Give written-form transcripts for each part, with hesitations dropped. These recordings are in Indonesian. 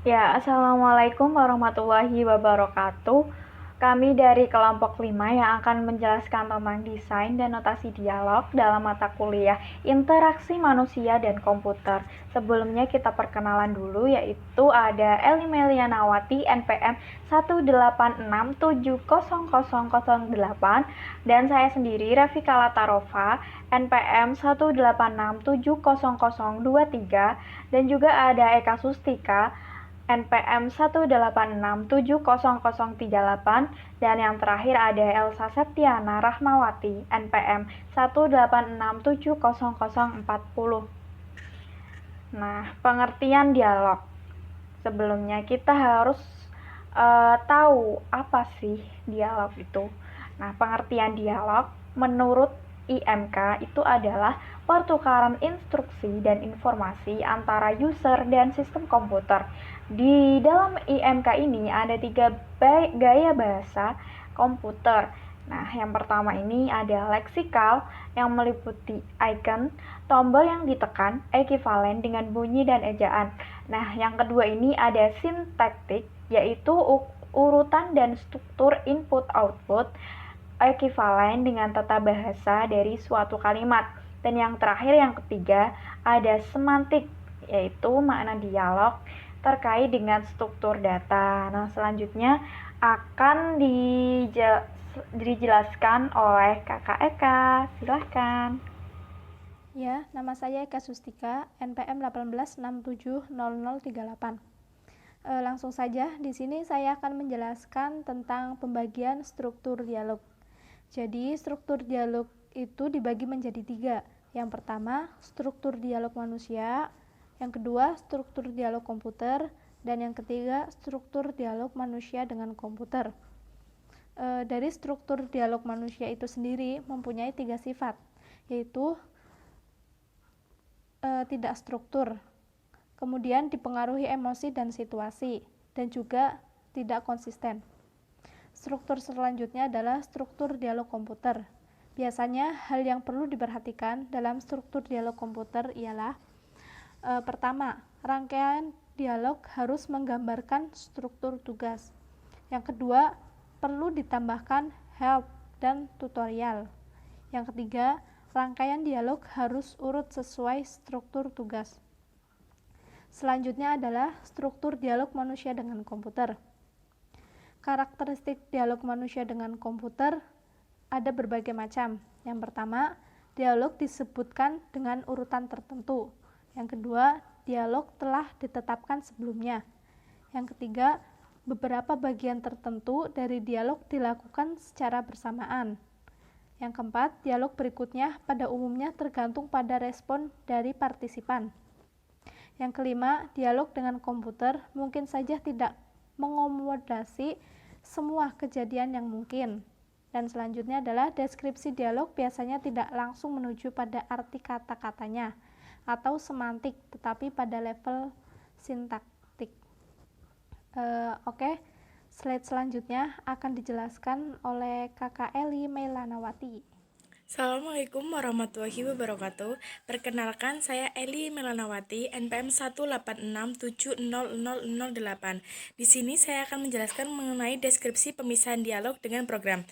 Ya, Assalamualaikum warahmatullahi wabarakatuh. Kami dari kelompok 5 yang akan menjelaskan tentang desain dan notasi dialog dalam mata kuliah Interaksi Manusia dan Komputer. Sebelumnya kita perkenalan dulu, yaitu ada Eli Melianawati NPM 186700008 dan saya sendiri Rafika Latarova NPM 186700023 dan juga ada Eka Sustika NPM 186700038 dan yang terakhir ada Elsa Septiana Rahmawati NPM 186700040. Nah, pengertian dialog. Sebelumnya kita harus tahu apa sih dialog itu. Nah, pengertian dialog menurut IMK itu adalah pertukaran instruksi dan informasi antara user dan sistem komputer. Di dalam IMK ini ada 3 gaya bahasa komputer. Nah, yang pertama ini ada leksikal yang meliputi icon, tombol yang ditekan, ekivalen dengan bunyi dan ejaan. Nah, yang kedua ini ada sintaktik, yaitu urutan dan struktur input-output, ekivalen dengan tata bahasa dari suatu kalimat. Dan yang terakhir, yang ketiga, ada semantik, yaitu makna dialog terkait dengan struktur data. Nah, selanjutnya akan dijelaskan oleh Kakak Eka. Silahkan. Ya, nama saya Eka Sustika, NPM 186700038. Langsung saja, di sini saya akan menjelaskan tentang pembagian struktur dialog. Jadi, struktur dialog itu dibagi menjadi 3. Yang pertama, struktur dialog manusia. Yang kedua, struktur dialog komputer. Dan yang ketiga, struktur dialog manusia dengan komputer. Dari struktur dialog manusia itu sendiri mempunyai 3 sifat, yaitu tidak struktur, kemudian dipengaruhi emosi dan situasi, dan juga tidak konsisten. Struktur selanjutnya adalah struktur dialog komputer. Biasanya hal yang perlu diperhatikan dalam struktur dialog komputer ialah pertama, rangkaian dialog harus menggambarkan struktur tugas. Yang kedua, perlu ditambahkan help dan tutorial. Yang ketiga, rangkaian dialog harus urut sesuai struktur tugas. Selanjutnya adalah struktur dialog manusia dengan komputer. Karakteristik dialog manusia dengan komputer ada berbagai macam. Yang pertama, dialog disebutkan dengan urutan tertentu. Yang kedua, dialog telah ditetapkan sebelumnya. Yang ketiga, beberapa bagian tertentu dari dialog dilakukan secara bersamaan. Yang keempat, dialog berikutnya pada umumnya tergantung pada respon dari partisipan. Yang kelima, dialog dengan komputer mungkin saja tidak mengakomodasi semua kejadian yang mungkin. Dan selanjutnya adalah deskripsi dialog biasanya tidak langsung menuju pada arti kata-katanya atau semantik, tetapi pada level sintaktik. Oke. Slide selanjutnya akan dijelaskan oleh Kakak Eli Melanawati. Assalamualaikum warahmatullahi wabarakatuh. Perkenalkan, saya Eli Melanawati, NPM 186700008. Di sini saya akan menjelaskan mengenai deskripsi pemisahan dialog dengan program.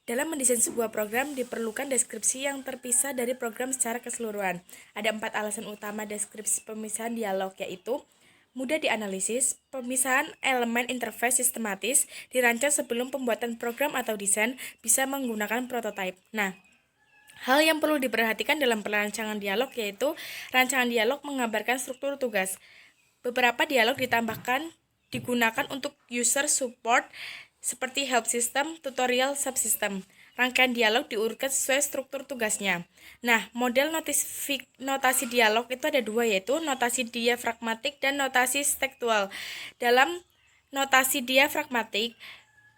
Dalam mendesain sebuah program, diperlukan deskripsi yang terpisah dari program secara keseluruhan. Ada 4 alasan utama deskripsi pemisahan dialog, yaitu mudah dianalisis, pemisahan elemen interface sistematis, dirancang sebelum pembuatan program atau desain, bisa menggunakan prototype. Nah, hal yang perlu diperhatikan dalam perancangan dialog yaitu rancangan dialog menggambarkan struktur tugas. Beberapa dialog digunakan untuk user support seperti help system, tutorial, subsystem. Rangkaian dialog diurutkan sesuai struktur tugasnya. Nah, model notasi dialog itu ada 2, yaitu notasi diafragmatik dan notasi tekstual. Dalam notasi diafragmatik,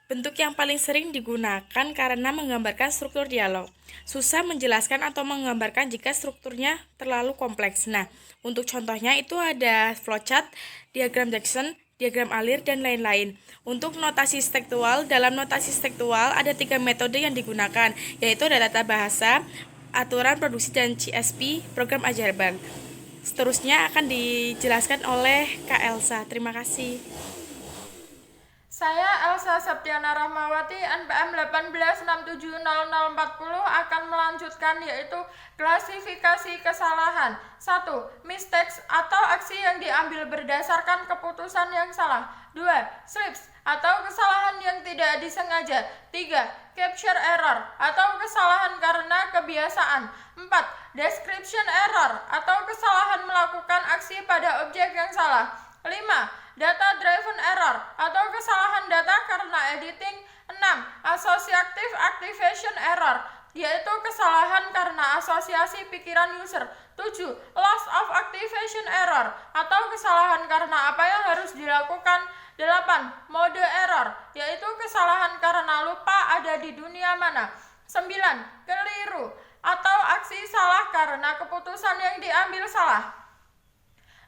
bentuk yang paling sering digunakan karena menggambarkan struktur dialog. Susah menjelaskan atau menggambarkan jika strukturnya terlalu kompleks. Nah, untuk contohnya itu ada flowchart, diagram Jackson, diagram alir, dan lain-lain. Untuk notasi tekstual, dalam notasi tekstual ada 3 metode yang digunakan, yaitu ada tata bahasa, aturan produksi, dan CSP, program ajaran. seterusnya akan dijelaskan oleh Kak Elsa. Terima kasih. Saya Elsa Septiana Rahmawati, NPM 18670040 akan melanjutkan yaitu klasifikasi kesalahan. 1. Mistakes atau aksi yang diambil berdasarkan keputusan yang salah. 2. Slips atau kesalahan yang tidak disengaja. 3. Capture error atau kesalahan karena kebiasaan. 4. Description error atau kesalahan melakukan aksi pada objek yang salah. 5. Data driven error atau kesalahan data karena editing. 6. Associative activation error yaitu kesalahan karena asosiasi pikiran user. 7. Loss of activation error atau kesalahan karena apa yang harus dilakukan. 8. Mode error yaitu kesalahan karena lupa ada di dunia mana. 9. Keliru atau aksi salah karena keputusan yang diambil salah.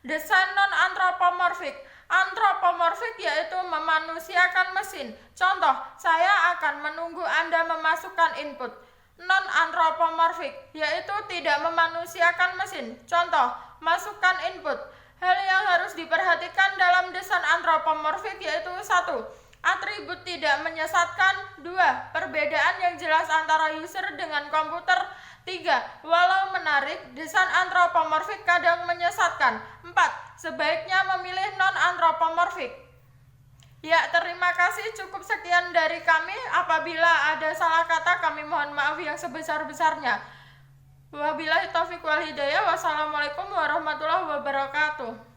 Desain non-antropomorfik. Antropomorfik yaitu memanusiakan mesin. Contoh, saya akan menunggu Anda memasukkan input. Non-antropomorfik yaitu tidak memanusiakan mesin. Contoh, masukkan input. Hal yang harus diperhatikan dalam desain antropomorfik yaitu 1. Atribut tidak menyesatkan. 2. Perbedaan yang jelas antara user dengan komputer. 3. Walau menarik, desain antropomorfik kadang menyesatkan. 4. Sebaiknya memilih non-antropomorfik. Ya, terima kasih. Cukup sekian dari kami. Apabila ada salah kata, kami mohon maaf yang sebesar-besarnya. Wabillahi taufiq wal hidayah. Wassalamualaikum warahmatullahi wabarakatuh.